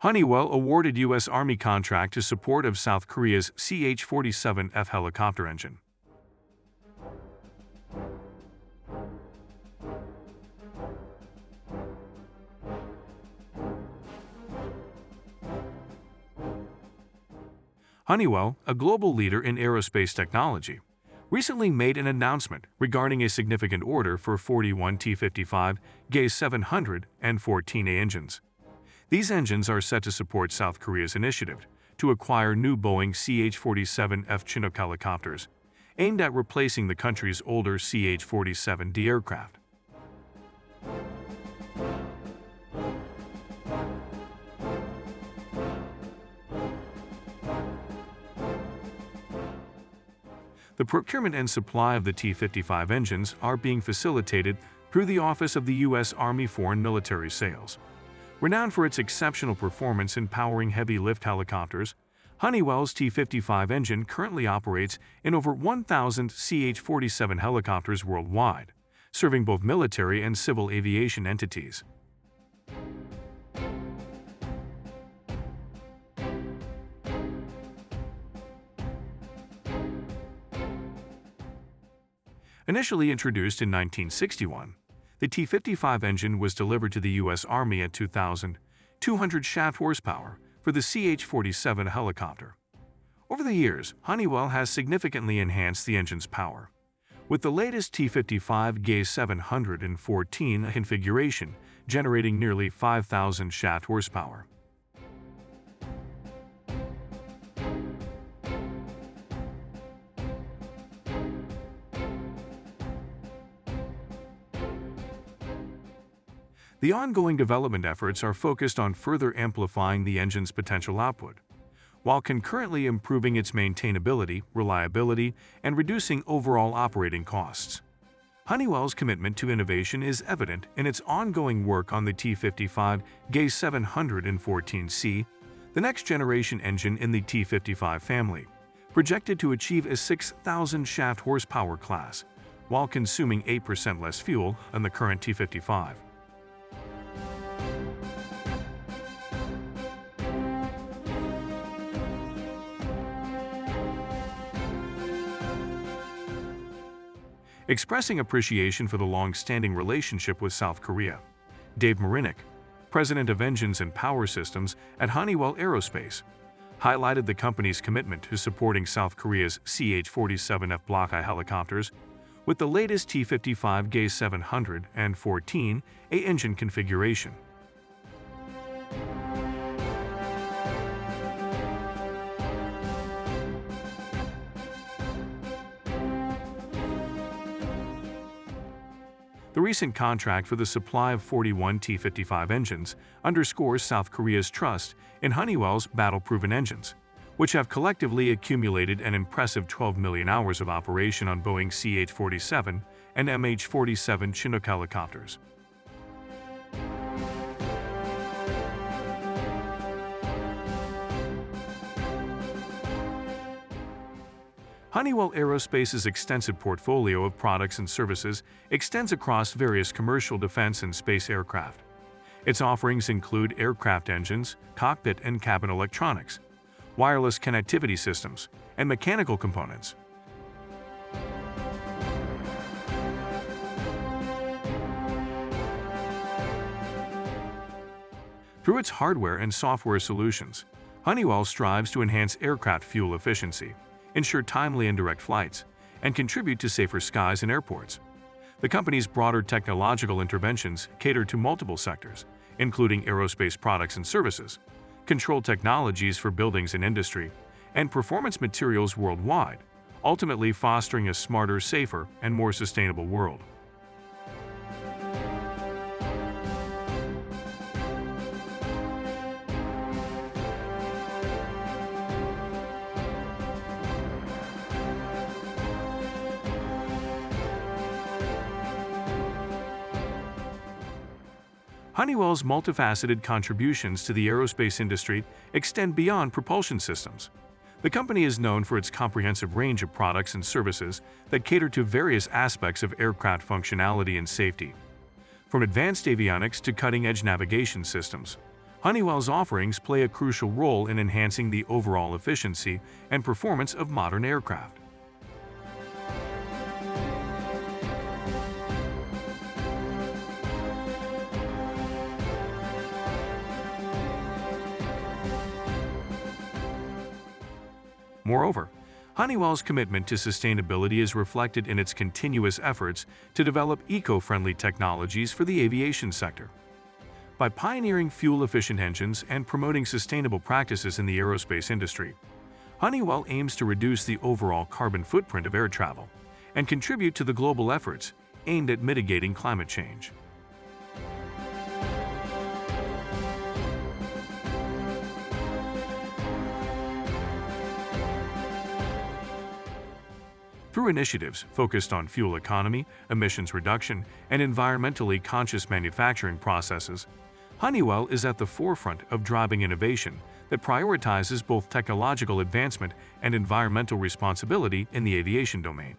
Honeywell awarded U.S. Army contract to support of South Korea's CH-47F helicopter engine. Honeywell, a global leader in aerospace technology, recently made an announcement regarding a significant order for 41 T-55 GA-714A engines. These engines are set to support South Korea's initiative to acquire new Boeing CH-47F Chinook helicopters, aimed at replacing the country's older CH-47D aircraft. The procurement and supply of the T-55 engines are being facilitated through the Office of the U.S. Army Foreign Military Sales. Renowned for its exceptional performance in powering heavy-lift helicopters, Honeywell's T-55 engine currently operates in over 1,000 CH-47 helicopters worldwide, serving both military and civil aviation entities. Initially introduced in 1961, the T-55 engine was delivered to the U.S. Army at 2,200 shaft horsepower for the CH-47 helicopter. Over the years, Honeywell has significantly enhanced the engine's power, with the latest T-55 GA-714 configuration generating nearly 5,000 shaft horsepower. The ongoing development efforts are focused on further amplifying the engine's potential output, while concurrently improving its maintainability, reliability, and reducing overall operating costs. Honeywell's commitment to innovation is evident in its ongoing work on the T-55 GA-714C, the next-generation engine in the T-55 family, projected to achieve a 6,000 shaft horsepower class, while consuming 8% less fuel than the current T-55. Expressing appreciation for the long-standing relationship with South Korea, Dave Marinick, president of Engines and Power Systems at Honeywell Aerospace, highlighted the company's commitment to supporting South Korea's CH-47F Block I helicopters with the latest T-55 GA-714A engine configuration. The recent contract for the supply of 41 T-55 engines underscores South Korea's trust in Honeywell's battle-proven engines, which have collectively accumulated an impressive 12 million hours of operation on Boeing CH-47 and MH-47 Chinook helicopters. Honeywell Aerospace's extensive portfolio of products and services extends across various commercial defense and space aircraft. Its offerings include aircraft engines, cockpit and cabin electronics, wireless connectivity systems, and mechanical components. Through its hardware and software solutions, Honeywell strives to enhance aircraft fuel efficiency, ensure timely and direct flights, and contribute to safer skies and airports. The company's broader technological interventions cater to multiple sectors, including aerospace products and services, control technologies for buildings and industry, and performance materials worldwide, ultimately fostering a smarter, safer, and more sustainable world. Honeywell's multifaceted contributions to the aerospace industry extend beyond propulsion systems. The company is known for its comprehensive range of products and services that cater to various aspects of aircraft functionality and safety. From advanced avionics to cutting-edge navigation systems, Honeywell's offerings play a crucial role in enhancing the overall efficiency and performance of modern aircraft. Moreover, Honeywell's commitment to sustainability is reflected in its continuous efforts to develop eco-friendly technologies for the aviation sector. By pioneering fuel-efficient engines and promoting sustainable practices in the aerospace industry, Honeywell aims to reduce the overall carbon footprint of air travel and contribute to the global efforts aimed at mitigating climate change. Through initiatives focused on fuel economy, emissions reduction, and environmentally conscious manufacturing processes, Honeywell is at the forefront of driving innovation that prioritizes both technological advancement and environmental responsibility in the aviation domain.